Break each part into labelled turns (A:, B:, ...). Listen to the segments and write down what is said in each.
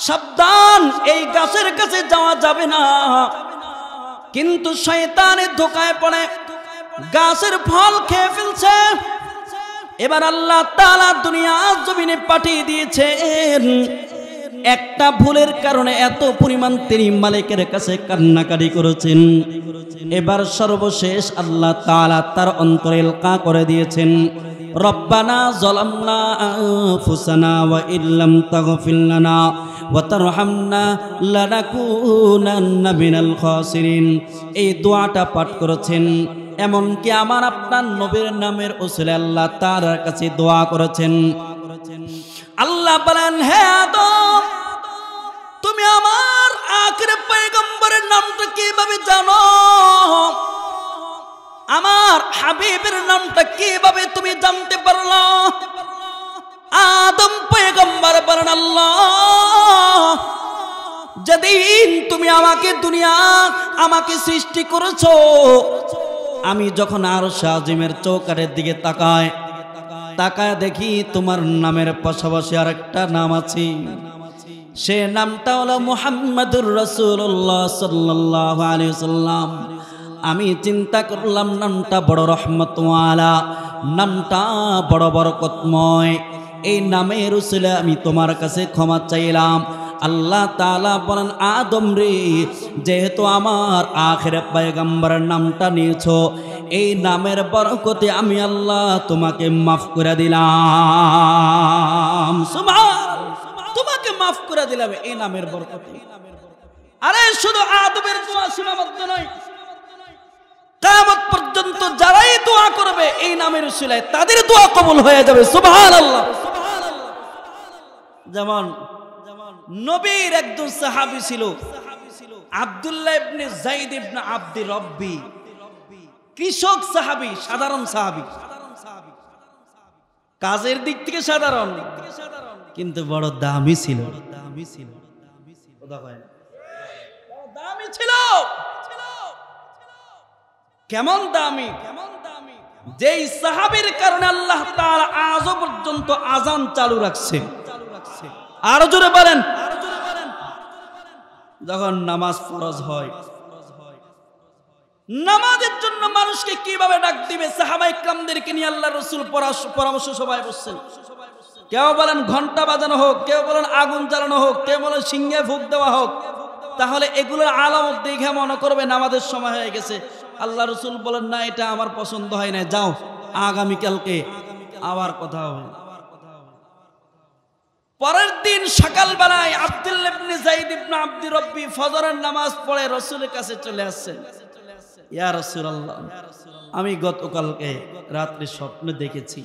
A: সাবধান, এই গাছের কাছে যাওয়া যাবে না। কিন্তু শয়তানের ধোঁকায় পড়ে গাছের ফল খেয়ে ফেলছে। এবার আল্লাহ তাআলা দুনিয়া জমিনে পাঠিয়ে দিয়েছেন। একটা ভুলের কারণে এত পরিমাণ তিনি মালিকের কাছে কান্নাকাটি করেছেন। এবার সর্বশেষ আল্লাহ তাআলা তার অন্তরে ইলকা করে দিয়েছেন, রব্বানা যালামনা আনফুসানা ওয়া ইল্লাম তাগফির লানা ওয়া তারহামনা লানাকুনান্না মিনাল খাসিরিন। এই দোয়াটা পাঠ করেছেন, এমনকি আমার আপনার নবীর নামের উসিলায় আল্লাহ তাআলার কাছে দোয়া করেছেন। আল্লাহ বলেন, হে আদম, তুমি আমার আখির পয়গম্বরের নামটা কিভাবে জানো? আমার হাবিবের নামটা কিভাবে তুমি জানতে পারলা? আদম পয়গম্বর বলেন, আল্লাহ, যেদিন তুমি আমাকে সৃষ্টি করেছো, আমি যখন আরশ আজিমের চৌকাঠের দিকে তাকায় দেখি তোমার নামের পাশাপাশি আরেকটা নাম আছে। সে নামটা হলো মুহাম্মাদুর রাসূলুল্লাহ সাল্লাল্লাহু আলাইহি ওয়াসাল্লাম। আমি চিন্তা করলাম নামটা বড় রহমতওয়ালা, নামটা বড় বরকতময়। এই নামের উসিলায় আমি তোমার কাছে ক্ষমা চাইলাম। আল্লাহ তাআলা বলেন, আদম রে, যেহেতু আমার আখির পয়গম্বরের নামটা নিয়েছো, এই নামের বরকতে আমি আল্লাহ তোমাকে মাফ করে দিলাম। সুবহানাল্লাহ, তোমাকে মাফ করে দিলাম এই নামের বরকতে। আরে শুধু আদমের দোয়া সীমাবদ্ধ নয়, কিয়ামত পর্যন্ত যারাই দোয়া করবে এই নামের উসিলায় তাদের দোয়া কবুল হয়ে যাবে। সুবহানাল্লাহ। যেমন নবীর একজন সাহাবী ছিল আব্দুল্লাহ ইবনে যায়েদ ইবনে আব্দি রব্বি, কৃষক সাহাবী, সাধারণ সাহাবী, কাজের দিক থেকে সাধারণ, কিন্তু বড় দামি ছিল। দামি ছিল। কেমন দামি? যেই সাহাবীর কারণে আল্লাহ তাআলা আজ পর্যন্ত আযান চালু রাখছে। আরো জোরে বলেন, যখন নামাজ ফরজ হয়, নামাজের জন্য মানুষকে কিভাবে ডাক দিবে, সাহাবায়ে কেরামদেরকে নিয়ে আল্লাহর রাসূল পরামর্শ সভায় বসছেন। কেউ বলেন ঘন্টা বাজানো হোক, কেউ বলেন আগুন জ্বালানো হোক, কেউ বলেন সিংহে ফুঁক দেওয়া হোক। তাহলে এগুলোর আলামত দেখে মনে করবে নামাজের সময় হয়ে গেছে। আল্লাহ রাসূল বলেন, না, এটা আমার পছন্দ হয় না, যাও, আগামীকালকে আবার কথা হবে। পরের দিন সকালবেলায় আব্দুল্লাহ ইবনে যায়েদ ইবনে আব্দি রব্বি ফজরের নামাজ পড়ে রাসূলের কাছে চলে আসছেন। ইয়া রাসূলুল্লাহ, আমি গতকালকে রাত্রে স্বপ্নে দেখেছি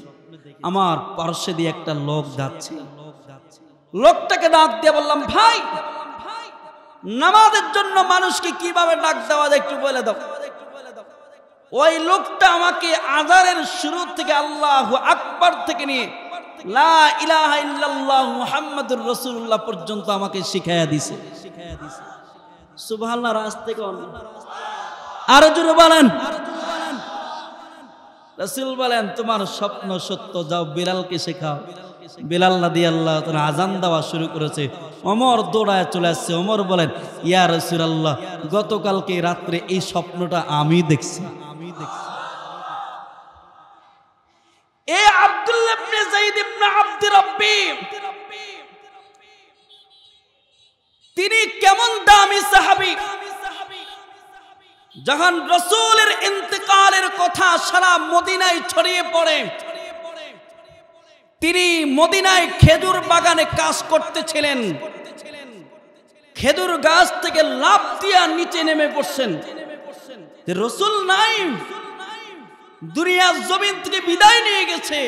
A: আমার পার্শ্বে দিয়ে একটা লোক যাচ্ছে। লোকটাকে ডাক দিয়ে বললাম, ভাই, নামাজের জন্য মানুষকে কিভাবে ডাক দেওয়া যায় একটু বলে দাও। ওই লোকটা আমাকে আযানের শুরু থেকে আল্লাহু আকবার থেকে নিয়ে লা ইলাহা ইল্লাল্লাহ মুহাম্মাদুর রাসূলুল্লাহ পর্যন্ত আমাকে শিখায়া দিয়েছে। সুবহানাল্লাহ। রাস্তে কোন আর জোরে বলেন। রাসূল বলেন, তোমার স্বপ্ন সত্য, যাও বিলালকে শেখাও। বিলাল রাদিয়াল্লাহু তাআলা আযান দেওয়া শুরু করেছে। ওমর দৌড়ায় চলে আসছে। ওমর বলেন, ইয়া রাসূলুল্লাহ, গতকালকে রাত্রে এই স্বপ্নটা আমি দেখছি। এ আব্দুল্লাহ ইবনে যায়েদ ইবনে আব্দি রব্বি, তিনি কেমন দামি সাহাবী! যখন রাসূলের ইন্তেকালের কথা সারা মদিনায় ছড়িয়ে পড়ে, তিনি মদিনায় খেজুর বাগানে কাজ করতেছিলেন। খেজুর গাছ থেকে লাফ দিয়া নিচে নেমে পড়ছেন। রাসূল নাই, দুনিয়ার জমিন থেকে বিদায় নিয়ে গেছে,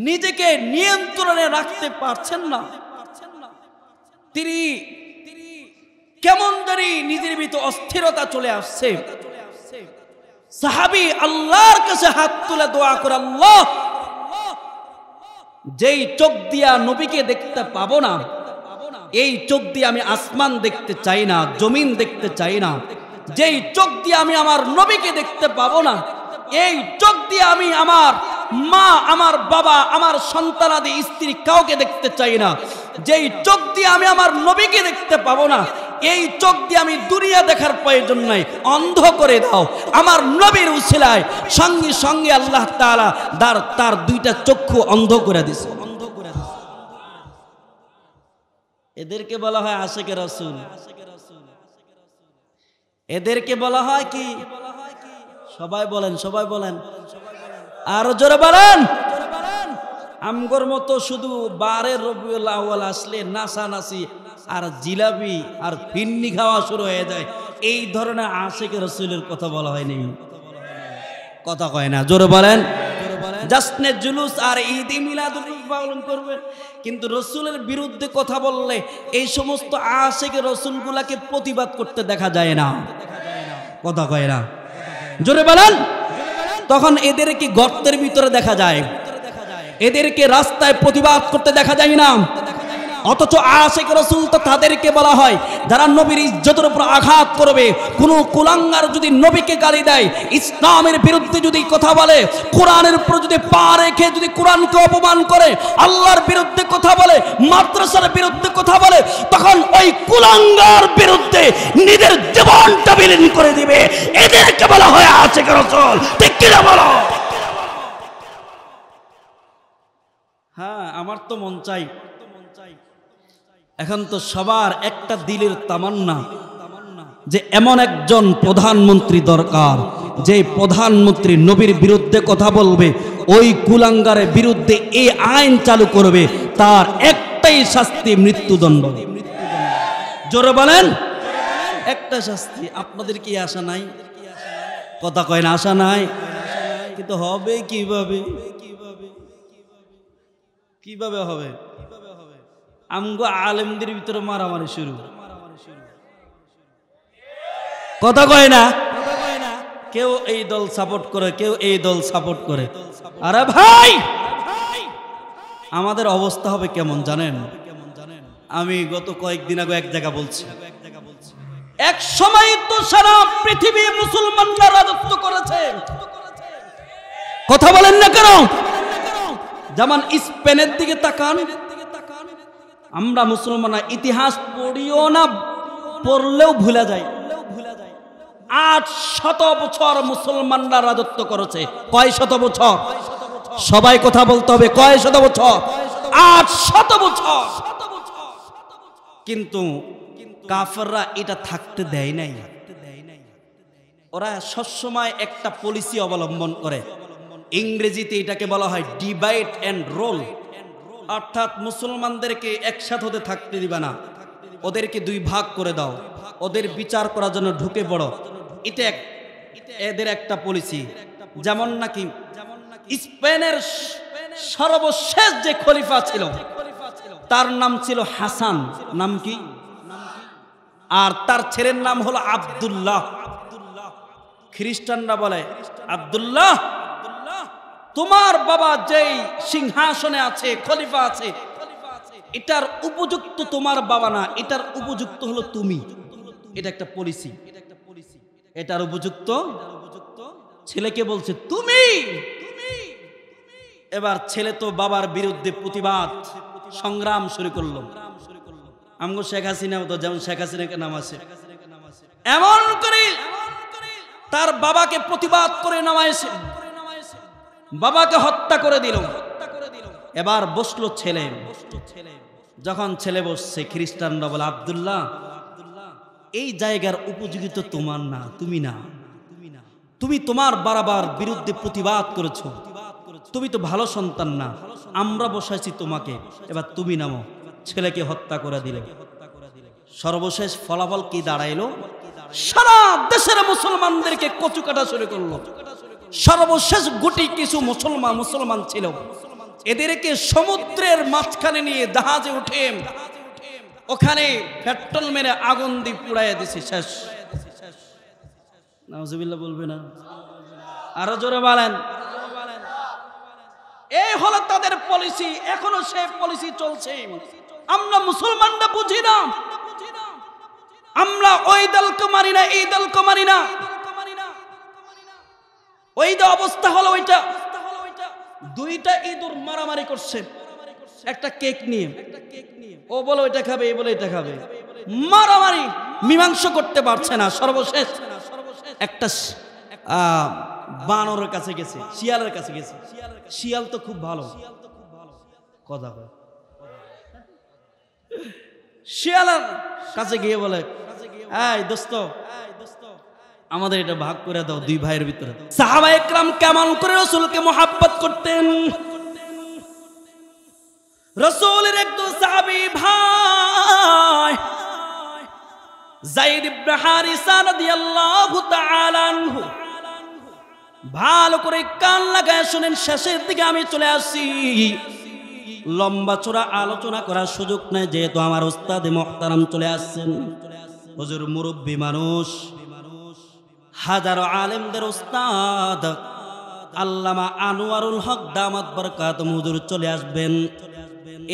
A: নিজেকে নিয়ন্ত্রণে রাখতে পারছেন না। তিনি কেমন জানি নিজের ভিতর অস্থিরতা চলে আসছে। সাহাবী আল্লাহর কাছে হাত তুলে দোয়া করে, আল্লাহ, যেই চোখ দিয়া নবীকে দেখতে পাবো না, এই চোখ দিয়ে আমি আসমান দেখতে চাই না, জমিন দেখতে চাই না। যেই চোখ দিয়ে আমি আমার নবীকে দেখতে পাবো না, এই চোখ দিয়ে আমি আমার মা, আমার বাবা, আমার সন্তানাদি, স্ত্রী কাউকে দেখতে চাই না। যেই চোখ দিয়ে আমি আমার নবীকে দেখতে পাবো না, এই চোখ দিয়ে আমি দুনিয়া দেখার প্রয়োজন নাই, অন্ধ করে দাও আমার নবীর উসিলায়। সঙ্গে সঙ্গে আল্লাহ তাআলা তার দুইটা চক্ষু অন্ধ করে দিছে। এদেরকে বলা হয় আশিকে রাসূল। এদেরকে বলা হয় কি? সবাই বলেন, সবাই বলেন, আরো জোরে বলেন। আমগর মতো শুধু 12 রবিউল আউয়াল আসলে নাচানাচি আর জিলাপি আর ফিন্নি খাওয়া শুরু হয়ে যায়, এই ধরনের আশিকে রাসূলের কথা বলা হয়নি। কথা কয় না, জোরে বলেন। জাসনে জুলুস আর ঈদ মিলাদুল পালন করবে, কিন্তু রসুলের বিরুদ্ধে কথা বললে এই সমস্ত আশিকে রসুলগুলাকে প্রতিবাদ করতে দেখা যায় না। কথা কয় না, জোরে বলেন। তখন এদেরকে গর্তের ভিতরে দেখা যায়, এদেরকে রাস্তায় প্রতিবাদ করতে দেখা যায় না। অথচ আশিকে রাসূল তো তাদেরকে বলা হয় যারা নবীর ইজ্জতের উপর আঘাত করবে। কোন কুলাঙ্গার যদি নবীকে গালি দেয়, ইসলামের বিরুদ্ধে যদি কথা বলে, কোরআনের উপর যদি পা রেখে যদি কোরআনকে অপমান করে, আল্লাহর বিরুদ্ধে কথা বলে, মাদ্রাসার বিরুদ্ধে কথা বলে, তখন ওই কুলাঙ্গার বিরুদ্ধে নিজের জীবনটা বিলীন করে দিবে। এদেরকে বলা হয় আশিকে রাসূল। ঠিক কিনা বলো? হ্যাঁ, আমার তো মন চাই, এখন তো সবার একটা দিলের তামান্না যে এমন একজন প্রধানমন্ত্রী দরকার, যে প্রধানমন্ত্রী নবীর বিরুদ্ধে কথা বলবে, ওই কুলাঙ্গারের বিরুদ্ধে এই আইন চালু করবে, তার একটাই শাস্তি, মৃত্যুদণ্ড। জোরে বলেন, একটা শাস্তি। আপনাদের কি আশা নাই? কথা কয় না, আশা নাই। কিন্তু হবে কিভাবে? কিভাবে হবে? আমগো আলেমদের ভিতরে মারামারি শুরু। কথা কয় না, কেউ এই দল সাপোর্ট করে, কেউ এই দল সাপোর্ট করে। আরে ভাই, আমাদের অবস্থা হবে কেমন জানেন? আমি গত কয়েকদিন আগে এক জায়গা বলছি, এক সময় তো সারা পৃথিবী মুসলমানরা রাজত্ব করেছে। কথা বলেন না কেন? যেমন স্পেনের দিকে তাকান, আমরা মুসলমানরা ইতিহাস পড়িও না, পড়লেও ভুলে যাই। 800 বছর মুসলমানরা রাজত্ব করেছে। কয় শত বছর? সবাই কথা বলতে হবে, কয় শত বছর? 800 বছর। কিন্তু কাফেররা এটা থাকতে দেয় নাই। ওরা সবসময় একটা পলিসি অবলম্বন করে, ইংরেজিতে এটাকে বলা হয় ডিভাইড এন্ড রোল। অর্থাৎ মুসলমানদেরকে একসাথে হতে থাকতে দিবা না, ওদেরকে 2 ভাগ করে দাও, ওদের বিচার করার জন্য ঢুকে পড়ো। এটা এদের একটা পলিসি। যেমন নাকি স্পেনের সর্বশেষ যে খলিফা ছিল তার নাম ছিল হাসান, নাম কি? আর তার ছেলের নাম হলো আব্দুল্লাহ। খ্রিস্টানরা বলে আব্দুল্লাহ, তোমার বাবা যেই সিংহাসনে আছে, খলিফা আছে, এটার উপযুক্ত তোমার বাবা না, এটার উপযুক্ত হলো তুমি। এটা একটা পলিসি। এটার উপযুক্ত ছেলেকে বলছে তুমি। এবার ছেলে তো বাবার বিরুদ্ধে প্রতিবাদ সংগ্রাম শুরু করলো। আমগো শেখ হাসিনা তো যেমন শেখ হাসিনাকে নাম আছে, এমন করে তার বাবাকে প্রতিবাদ করে নামাইছে, বাবাকে হত্যা করে দিল। এবার বসলো ছেলে। যখন ছেলে বসছে, খ্রিস্টানরা বলে আব্দুল্লাহ, এই জায়গার উপযোগী তো তোমার না, তুমি না, তুমি তোমার বাবার বিরুদ্ধে প্রতিবাদ করেছো, তুমি তো ভালো সন্তান না, আমরা বসাইছি তোমাকে, এবার তুমি নামো। ছেলেকে হত্যা করে দিলে। সর্বশেষ ফলাফল কি দাঁড়াইলো? সারা দেশের মুসলমানদেরকে কচু কাটা শুরু করলো। সর্বশেষ গুটি কিছু মুসলমান ছিল, এদেরকে সমুদ্রের মাঝখানে নিয়ে জাহাজে উঠে ওখানে পেট্রোল মেরে আগুন দিয়ে পুড়াইয়া দিছে। শেষ। নাউজুবিল্লাহ বলবে না? আরো জোরে বলেন। এই হলো তাদের পলিসি, এখনো সেই পলিসি চলছে। আমরা মুসলমানরা বুঝি না, আমরা ওই দলকে মানি না, এই দলকে মানি না। ওই অবস্থা হলো ওইটা। 2টা ইঁদুর মারামারি করছে একটা কেক নিয়ে। ও বলে ওইটা খাবে, এই বলে এটা খাবে, মারামারি, মীমাংসা করতে পারছে না। সর্বশেষ একটা বানরের কাছে গেছে, শিয়ালের কাছে গেছে। শিয়াল তো খুব ভালো কথা হয়। শিয়ালের কাছে গিয়ে বলে, এই দোস্ত, আমাদের এটা ভাগ করে দাও দুই ভাইয়ের ভিতরে। সাহাবা একরাম কেমন করে রাসূলকে মহব্বত করতেন। রাসূলের একজন সাহাবী ভাই যায়েদ ইবনে হারিসা রাদিয়াল্লাহু তাআলা আনহু, ভালো করে কান লাগায় শুনেন, শেষের দিকে আমি চলে আসছি। লম্বা চড়া আলোচনা করার সুযোগ নেই, যেহেতু আমার উস্তাদ মুহতারাম চলে আসছেন। হুজুর মুরব্বী মানুষ, হাজারো আলেমদের উস্তাদ আল্লামা আনোয়ারুল হক দামাত বরকাতুহু হুজুর চলে আসবেন।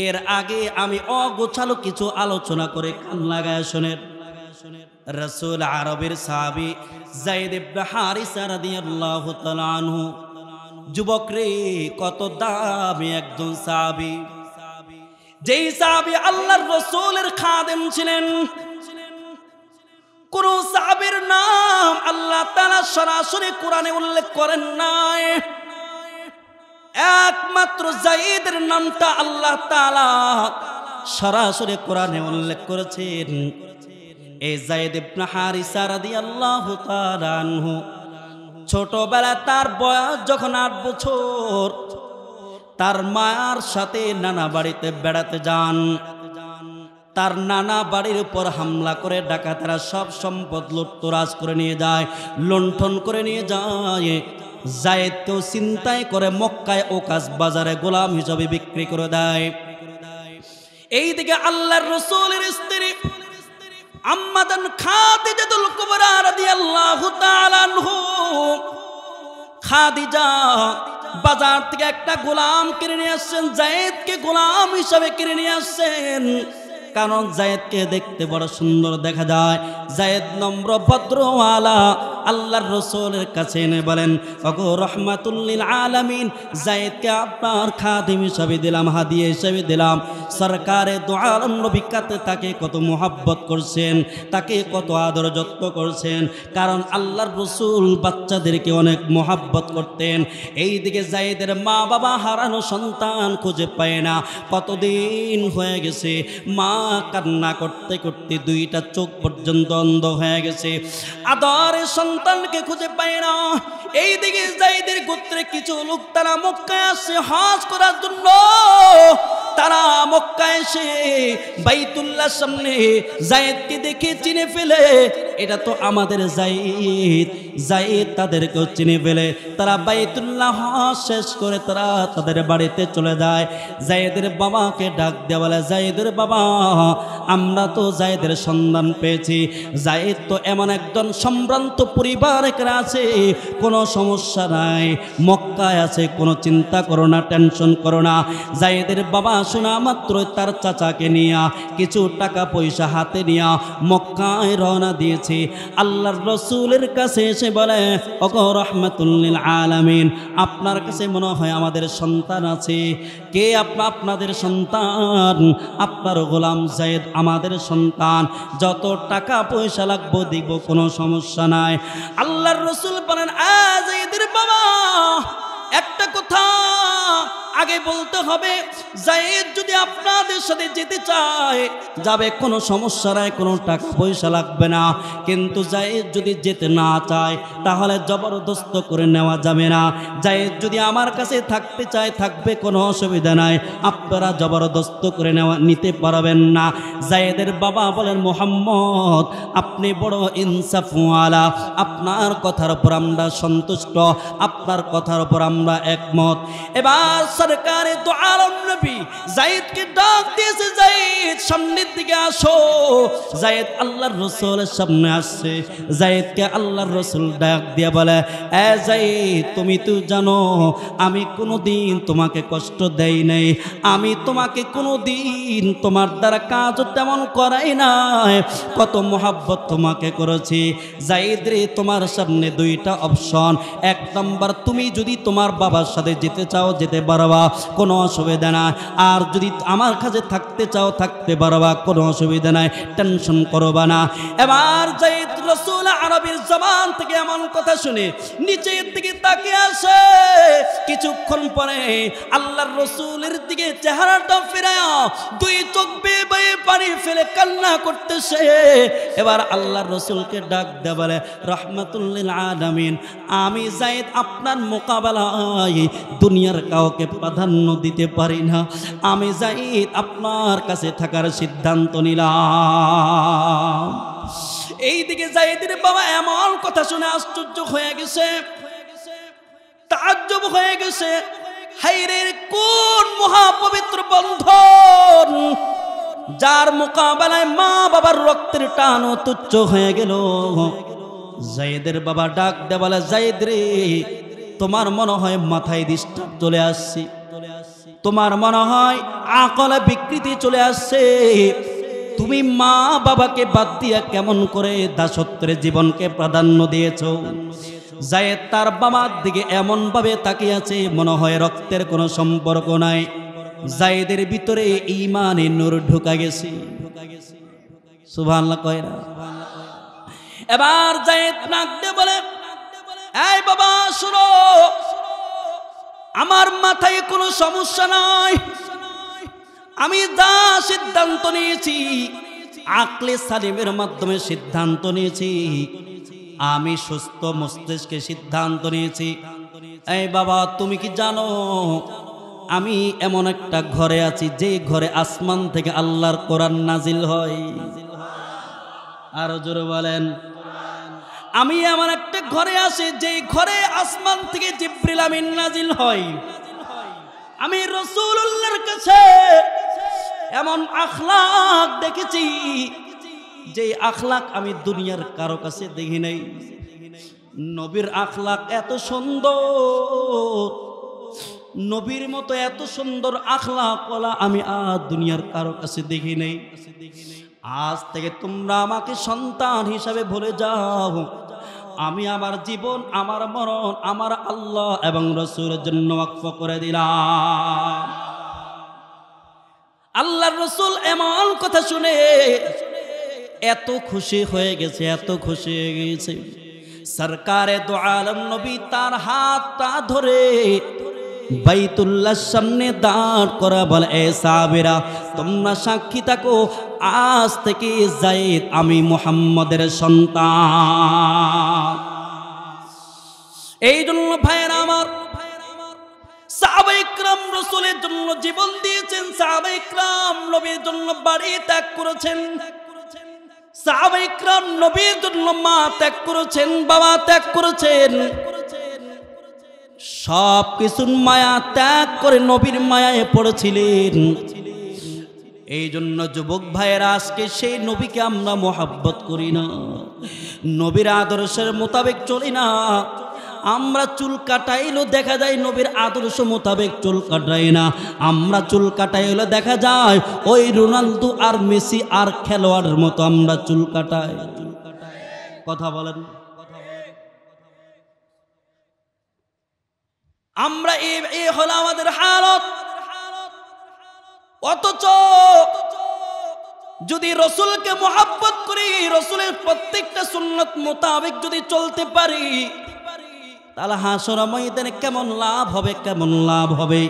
A: এর আগে আমি অগোছালো কিছু আলোচনা করে কান লাগায় শুনেন। রাসূল আরবের সাহাবী যায়েদ ইবনে হারিসা রাদিয়াল্লাহু তাআলা আনহু, যুবক রে, কত দামি একজন সাহাবী, যেই সাহাবী আল্লাহর রাসূলের খাদেম ছিলেন। কোন সাহাবীর নাম আল্লাহ তাআলা সরাসরি কোরআনে উল্লেখ করেন নাই, একমাত্র যায়েদের নামটা আল্লাহ তাআলা সরাসরি কোরআনে উল্লেখ করেছেন। এই যায়েদ ইবনে হারিসা রাদিয়াল্লাহু তাআলা আনহু ছোটবেলায় তার বয়স যখন 8 বছর, তার মায়ের সাথে নানা বাড়িতে বেড়াতে যান। তার নানা বাড়ির উপর হামলা করে ডাকাতেরা সব সম্পদ লুটতরাজ করে নিয়ে যায়, লুণ্ঠন করে নিয়ে যায়। যায়েদকেও চিন্তায় করে মক্কায় ওকাস বাজারে গোলাম হিসেবে বিক্রি করে দেয়। এইদিকে আল্লাহর রাসূলের স্ত্রী আম্মাদান খাদিজাতুল কুবরা রাদিয়াল্লাহু তাআলা আনহু, খাদিজা বাজার থেকে একটা গোলাম কিনে নিয়ে আসছেন, যায়েদকে গোলাম হিসেবে কিনে নিয়ে আসছেন। কারণ যায়েদকে দেখতে বড় সুন্দর দেখা যায়, যায়েদ নম্র ভদ্রওয়ালা। আল্লাহর রাসূলের কাছে এনে বলেন, ওগো রাহমাতুল লিল আলামিন, যায়েদকে আপনার খাদিম হিসেবে দিলাম, হাদিয়া হিসেবে দিলাম। সরকারে দু আলম নবী কাতে তাকে কত মোহাব্বত করছেন, তাকে কত আদর যত্ন করছেন, কারণ আল্লাহর রাসূল বাচ্চাদেরকে অনেক মোহাব্বত করতেন। এইদিকে যায়েদের মা বাবা হারানো সন্তান খুঁজে পায় না, কতদিন হয়ে গেছে, মা কান্না করতে করতে দুইটা চোখ পর্যন্ত অন্ধ হয়ে গেছে, আদরের সন্তানকে খুঁজে পায় না। এইদিকে যায়েদের গোত্রে কিছু লোক তারা মক্কায় আসে হজ করার জন্য। তারা মক্কায় এসে বাইতুল্লাহর সামনে যায়েদকে দেখে চিনে ফেলে, এটা তো আমাদের যায়েদ। যায়েদ তাদেরকেও চিনে ফেলে। তারা বাইতুল্লাহ হজ শেষ করে তারা তাদের বাড়িতে চলে যায়। যায়েদের বাবাকে ডাক দেয়া বলে, যায়েদের বাবা, আমরা তো যায়েদের সন্ধান পেয়েছি। যায়েদ তো এমন একজন সম্ভ্রান্ত পরিবারের আছে, কোনো সমস্যা নাই, মক্কায় আছে, কোনো চিন্তা করো না, টেনশন করো না। যায়েদের বাবা শোনা মাত্র তার চাচাকে নিয়া কিছু টাকা পয়সা হাতে নিয়া মক্কায় রওনা দিয়েছে। আল্লাহর রাসূলের কাছে এসে বলে, ওগো রাহমাতুল লিল আলামিন, আপনার কাছে মনে হয় আমাদের সন্তান আছে। কে আপনাদের সন্তান? আপনার গোলাম যায়েদ আমাদের সন্তান, যত টাকা পয়সা লাগবে দিব, কোনো সমস্যা নাই। আল্লাহর রাসূল বলেন, যায়েদের বাবা, একটা কথা আগে বলতে হবে, যায়েদ যদি আপনাদের সাথে যেতে চায় যাবে, কোনো সমস্যা নাই, কোনো টাকা পয়সা লাগবে না। কিন্তু যায়েদ যদি যেতে না চায় তাহলে জবরদস্ত করে নেওয়া যাবে না। যায়েদ যদি আমার কাছে থাকতে চায় থাকবে, কোনো অসুবিধা নাই, আপনারা জবরদস্ত করে নিতে পারবেন না। যায়েদের বাবা বলেন, মুহাম্মদ, আপনি বড় ইনসাফওয়ালা, আপনার কথার উপর আমরা সন্তুষ্ট, আপনার কথার উপর আমরা একমত। এবার সরকারে দু আলম নবী যায়েদকে ডাক দিয়েছে, যায়েদ সামনের দিকে আসো। যায়েদ আল্লাহর রাসূলের সামনে আসছে। যায়েদকে আল্লাহর রাসূল ডাক দিয়ে বলে, এ যায়েদ, তুমি তো জানো আমি কোনোদিন তোমাকে কষ্ট দেই নাই, আমি তোমাকে কোনোদিন তোমার দ্বারা কাজও তেমন করাই নাই, কত মোহাব্বত তোমাকে করেছি। যায়েদ রে, তোমার সামনে দুইটা অপশন। এক নম্বর, তুমি যদি তোমার বাবার সাথে যেতে চাও যেতে পারবা, কোনো অসুবিধা না। আর যদি আমার কাছে থাকতে চাও থাকতে পারবা, কোনো অসুবিধা নাই, টেনশন করবা না। এবার যায়েদ রাসূল আরবীর জবান থেকে এমন কথা শুনে নিচের দিকে তাকিয়ে আসে। কিছুক্ষণ পরে আল্লাহর রাসূলের দিকে চেহারাটা ফিরায়া দুই চোখ বেয়ে বেয়ে পানি ফেলে কান্না করতেছে। এবার আল্লাহর রাসূলকে ডাক দেয়া বলে, রাহমাতুল লিল আলামিন, আমি যায়েদ আপনার মোকাবেলায় দুনিয়ার কাউকে প্রাধান্য দিতে পারি না। আমি যায়েদ আপনার কাছে থাকার সিদ্ধান্ত নিলাম। এইদিকে যায়েদের বাবা এমন কথা শুনে আশ্চর্য হয়ে গেছে, তাজ্জব হয়ে গেছে। হায়রে, কোন মহাপবিত্র বন্ধন যার মোকাবেলায় মা বাবার রক্তের টানও তুচ্ছ হয়ে গেল। যায়েদের বাবা ডাক দে বলে, যায়েদ রে, তোমার মনে হয় মাথায় ডিস্টার্ব চলে আসছে, তোমার মনে হয় আকলে বিকৃতি চলে আসছে। তুমি মা বাবাকে বাদ দিয়া কেমন করে দাসত্বের জীবনকে প্রাধান্য দিয়েছো। যায়েদ তার বাবার দিকে এমন ভাবে তাকিয়ে আছে, মনে হয় রক্তের কোনো সম্পর্ক নাই। যায়েদের ভিতরে ঈমানের নূর ঢুকা গেছে। সুবহানাল্লাহ কয় না? এবার যায়েদ নাক দিয়ে বলে, এই বাবা শুনো, আমার মাথায় কোনো সমস্যা নাই। আমি যা সিদ্ধান্ত নিয়েছি, আকলে সালিমের মাধ্যমে সিদ্ধান্ত নিয়েছি, আমি সুস্থ মস্তিষ্কে সিদ্ধান্ত নিয়েছি। এই বাবা, তুমি কি জানো আমি এমন একটা ঘরে আছি যে ঘরে আসমান থেকে আল্লাহর কোরআন নাজিল হয়? আরো জোরে বলেন। আমি এমন একটা ঘরে আছি যে ঘরে আসমান থেকে জিবরিল আমিন নাজিল হয়। আমি রাসূলুল্লাহর কাছে এমন আখলাক দেখেছি যে আখলাক আমি দুনিয়ার কারো কাছে দেখি নাই। নবীর আখলাক এত সুন্দর, নবীর মতো এত সুন্দর আখলাক ওয়ালা আমি আর দুনিয়ার কারো কাছে দেখি নাই। আজ থেকে তোমরা আমাকে সন্তান হিসাবে ভুলে যাও। আমি আমার জীবন, আমার মরণ, আমার আল্লাহ এবং রাসূলের জন্য ওয়াকফ করে দিলাম। আল্লাহর রাসূল এমন কথা শুনে এত খুশি হয়ে গেছে, এত খুশি হয়ে গেছে। সরকারে দো আলম নবী তার হাতটা ধরে বাইতুল্লাহর সামনে দাঁড় করা বলে, এ সাহাবীরা, তোমরা সাক্ষী থাকো, আজ থেকে যায়েদ আমি মুহাম্মদের সন্তান। এই জন্য ভাইয়েরা আমার, সাহাবায়ে ইকরাম রাসূলের জন্য জীবন দিয়েছেন, সাহাবায়ে ইকরাম নবীর জন্য বাড়ি ত্যাগ করেছেন, সাহাবায়ে ইকরাম নবীর জন্য মা ত্যাগ করেছেন, বাবা ত্যাগ করেছেন। সব কিছুর মায়া ত্যাগ করে নবীর মায়ায় পড়েছিলেন। এই জন্য যুবক ভাইয়েরা, আজকে সেই নবীকে আমরা মোহাব্বত করি না, নবীর আদর্শের মোতাবেক চলি না। আমরা চুল কাটাইলেও দেখা যায় নবীর আদর্শ মোতাবেক চুল কাটাই না। আমরা চুল কাটাইলে দেখা যায় ওই রোনালদো আর মেসি আর খেলোয়াড়ের মতো আমরা চুল কাটাই। কথা বলেন। আমরা এই হলো আমাদের হালত। অথচ যদি রসুলকে মোহাব্বত করি, রসুলের প্রত্যেকটা সুন্নত মোতাবেক যদি চলতে পারি, তাহলে হাসর ময়দানে কেমন লাভ হবে, কেমন লাভ হবে।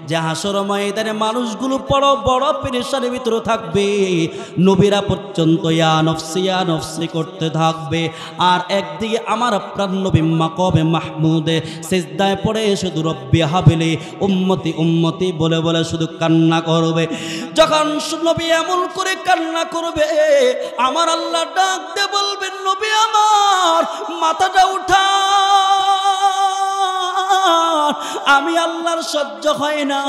A: যে হাসর ময়দানে মানুষগুলো বড় বড় পেরেশানির ভিতরে থাকবে, নবীরা পর্যন্ত ইয়া নফসি করতে থাকবে। আর একদিকে আমার আপনার নবী মাকামে মাহমুদে সিজদায় পড়ে শুধু রব্বি হাবিলি উম্মতি উম্মতি বলে বলে শুধু কান্না করবে। যখন নবী এমন করে কান্না করবে, আমার আল্লাহ ডাক দিয়ে বলবেন, নবী আমার মাথাটা উঠা, আমি আল্লাহর সহ্য হয় না।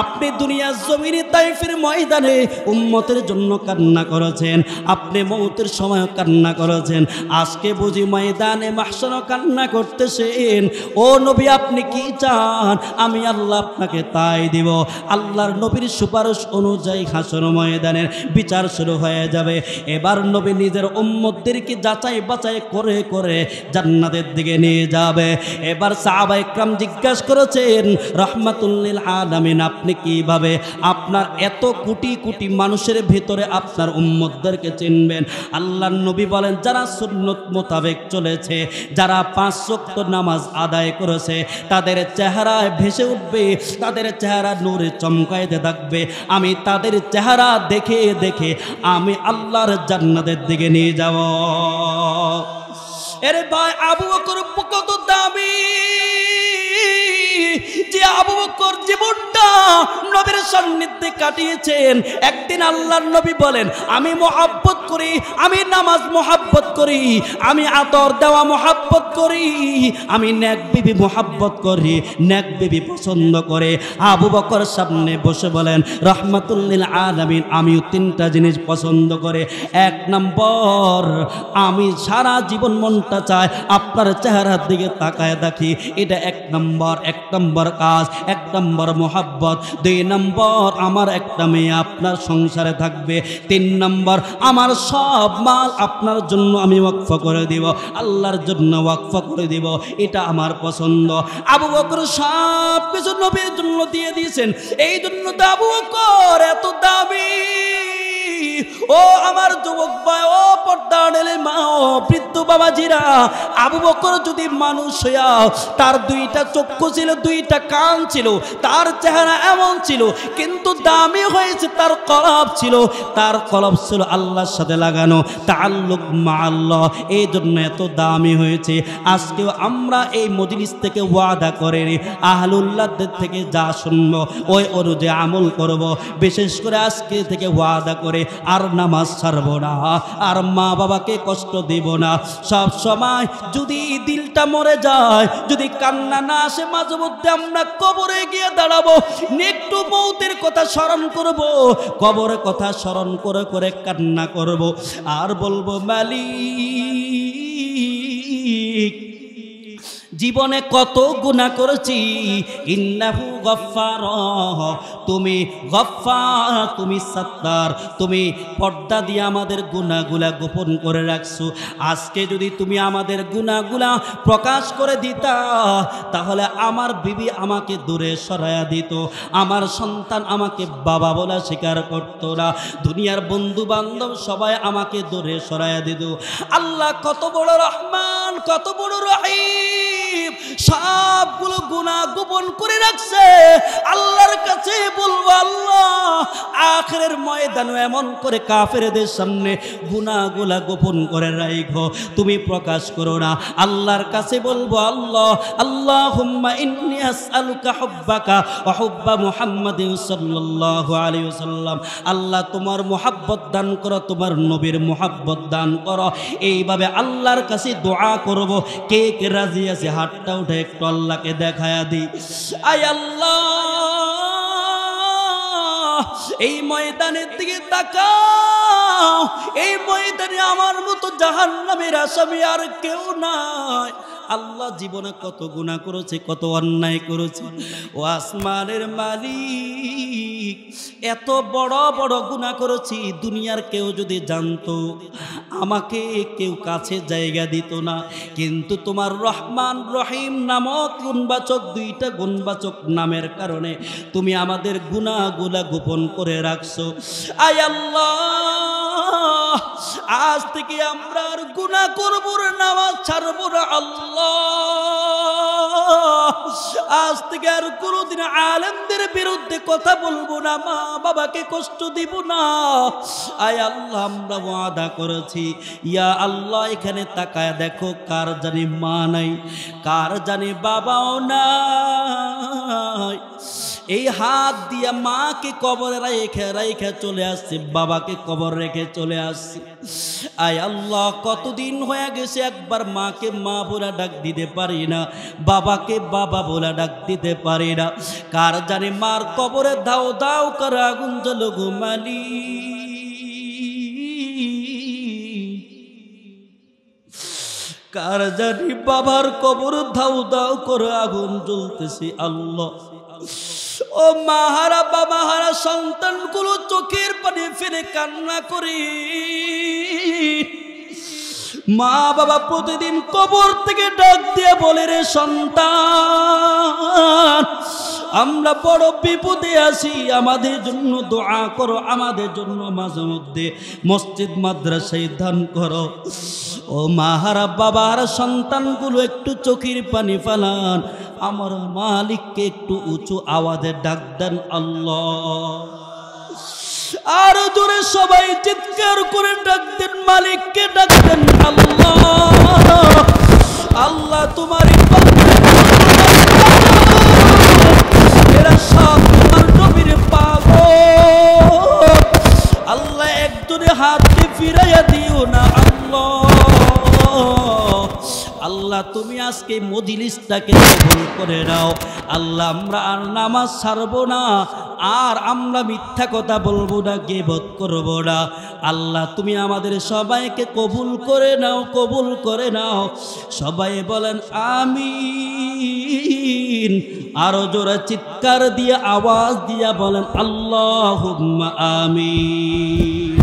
A: আপনি দুনিয়ার জমিনে তাইফের ময়দানে উম্মতের জন্য কান্না করেছেন, আপনি মৌতের সময় কান্না করেছেন, আজকে বুঝি ময়দানে মাহশরে কান্না করতেছেন। ও নবী, আপনি কি চান? আমি আল্লাহ আপনাকে তাই দিব। আল্লাহর নবীর সুপারিশ অনুযায়ী হাসর ময়দানের বিচার শুরু হয়ে যাবে। এবার নবী নিজের উম্মতদেরকে যাচাই বাছাই করে করে জান্নাতের দিকে নিয়ে যাবে। এবার সাহাবায়ে সাহাবায়ে-কেরাম জিজ্ঞাসা করেছেন, রাহমাতুল লিল আলামিন, আপনি কিভাবে আপনার এত কোটি কোটি মানুষের ভিতরে আপনার উম্মতদেরকে চিনবেন? আল্লাহর নবী বলেন, যারা সুন্নত মোতাবেক চলেছে, যারা 5 ওয়াক্ত নামাজ আদায় করেছে, তাদের চেহারায় ভেসে উঠবে, তাদের চেহারা নূরে চমকাইতে থাকবে। আমি তাদের চেহারা দেখে দেখে আমি আল্লাহর জান্নাতের দিকে নিয়ে যাব। এরে ভাই, আবু বকর কত দামি, যে আবু বকর জীবনটা নবীর সান্নিধ্যে কাটিয়েছেন। একদিন আল্লাহর নবী বলেন, আমি মহব্বত করি, আমি নামাজ মহব্বত করি, আমি আতর দেওয়া মহব্বত করি, আমি নেক বিবি মহব্বত করি, নেক বিবি পছন্দ করে। আবু বকর সামনে বসে বলেন, রাহমাতুল লিল আলামিন, আমিও 3টা জিনিস পছন্দ করে। 1 নম্বর, আমি সারা জীবন মনটা চায় আপনার চেহারার দিকে তাকায় দেখি, এটা 1 নম্বর কাজ, 1 নম্বর মোহাব্বত। 2 নম্বর, আমার একটা মেয়ে আপনার সংসারে থাকবে। 3 নম্বর, আমার সব মাল আপনার জন্য আমি ওয়াকফ করে দিব, আল্লাহর জন্য ওয়াকফ করে দিব, এটা আমার পছন্দ। আবু বকর সব কিছু নবীর জন্য দিয়ে দিয়েছেন, এই জন্য তো আবু বকর এত দামি। ও আমার যুবক ভাই, ও পর্দার মা, ও বৃদ্ধ বাবাজিরা, আবু বকর যদি মানুষ হইয়া, তার 2টা চক্ষু ছিল, 2টা কান ছিল, তার চেহারা এমন ছিল, কিন্তু দামি হয়েছে তার কলব ছিল, তার কলব ছিল আল্লাহর সাথে লাগানো, তাআল্লুক মা আল্লাহ, এই জন্য এত দামি হয়েছে। আজকেও আমরা এই মজলিস থেকে ওয়াদা করে আহলুল্লাহদের থেকে যা শুনবো ওই অনুযায়ী আমল করব। বিশেষ করে আজকে থেকে ওয়াদা করে আর নামাজ ছাড়ব না, আর মা বাবাকে কষ্ট দিব না। সব সময় যদি দিলটা মরে যায়, যদি কান্না না আসে, মাঝে মধ্যে আমরা কবরে গিয়ে দাঁড়াবো, একটু মৌতের কথা স্মরণ করব, কবরের কথা স্মরণ করে করে কান্না করব, আর বলবো, মালিক, জীবনে কত গুনাহ করেছি, ইন্নাহু গফফার, তুমি গফফার, তুমি সাত্তার, তুমি পর্দা দিয়ে আমাদের গুনাহগুলা গোপন করে রাখছো। আজকে যদি তুমি আমাদের গুনাহগুলা প্রকাশ করে দিতা, তাহলে আমার বিবি আমাকে দূরে সরায়া দিত, আমার সন্তান আমাকে বাবা বলা স্বীকার করত না, দুনিয়ার বন্ধু বান্ধব সবাই আমাকে দূরে সরায়া দিত। আল্লাহ কত বড় রহমান, কত বড় রহিম, সবগুলো গুনাহ গোপন করে রাখছে। আল্লাহর কাছে বলবো, আল্লাহ, আখিরের ময়দানে এমন করে কাফেরদের সামনে গুনাহগুলা গোপন করে রাখো, তুমি প্রকাশ করো না। আল্লাহর কাছে বলবো, আল্লাহ, আল্লাহুম্মা ইন্নী আসআলুকা হুব্বাকা ওয়া হুব্বা মুহাম্মাদিন সাল্লাল্লাহু আলাইহি ওয়াসাল্লাম, আল্লাহ তোমার মুহাব্বত দান করো, তোমার নবীর মুহাব্বত দান করো। এইভাবে আল্লাহর কাছে দোয়া করব। কে কে রাজি আছে হাতটা উঠে একটু আল্লাহকে দেখায়া দিই। আয় আল্লাহ, এই ময়দানের দিকে তাকাও, এই ময়দানে আমার মতো জাহান্নামের আসামি আর কেউ নাই। আল্লাহ, জীবনে কত গুনাহ করেছে, কত অন্যায় করেছে, ও আসমানের মালিক, এত বড় বড় গুনাহ করেছি, দুনিয়ার কেউ যদি জানতো আমাকে কেউ কাছে জায়গা দিত না। কিন্তু তোমার রহমান রহিম নামক গুণবাচক, 2টা গুণবাচক নামের কারণে তুমি আমাদের গুনাহগুলা গোপন করে রাখছো। আয় আল্লাহ, আজ থেকে আমরা আর গুনাহ করব না, নামাজ ছাড়ব না। আল্লাহ, আজ থেকে আর কোনোদিন আলেমদের বিরুদ্ধে কথা বলবো না, মা বাবাকে কষ্ট দিব না। আয় আল্লাহ, আমরা ওয়াদা করেছি। ইয়া আল্লাহ, এখানে তাকায় দেখো, কার জানি মা নাই, কার জানি বাবাও নাই। এই হাত দিয়া মাকে কবরে রেখে রেখে চলে আসছে, বাবাকে কবর রেখে চলে আসছে। আয় আল্লাহ, কতদিন হয়ে গেছে একবার মাকে মা বলে ডাক দিতে পারি না, বাবাকে বাবা বলে ডাক দিতে পারি না। কার জানি মার কবরে দাও দাও করে আগুন জ্বলো ঘুমালি, কার জানি বাবার কবর দাও দাও করে আগুন জ্বলতেছে। আল্লাহ, ও মাহারা বাবা হারা সন্তানগুলো চোখের পানি ফেলে কান্না করি, মা বাবা প্রতিদিন কবর থেকে ডাক দিয়ে বলে, রে সন্তান, আমরা বড় বিপদে আছি, আমাদের জন্য দোয়া করো, আমাদের জন্য মাঝে মধ্যে মসজিদ মাদ্রাসায় দান করো। ও মাহারা বাবার সন্তানগুলো একটু চোখের পানি ফেলান, আমার মালিককে একটু উঁচু আওয়াজে ডাক দেন আল্লাহ। আর জোরে সবাই চিৎকার করে ডাক দেন, মালিককে ডাক দেন আল্লাহ। আল্লাহ তোমার এরা সব তোমার নবীর পাগল। আল্লাহ একজনে হাতকে ফিরাইয়া দিও না আল্লাহ। আল্লাহ তুমি আজকে মজলিসটাকে কবুল করে নাও আল্লাহ। আমরা আর নামাজ ছাড়বো না, আর আমরা মিথ্যা কথা বলবো না, গীবত করব না। আল্লাহ তুমি আমাদের সবাইকে কবুল করে নাও, কবুল করে নাও। সবাই বলেন আমিন। আরো জোরে চিৎকার দিয়ে আওয়াজ দিয়া বলেন আল্লাহুম্মা আমিন।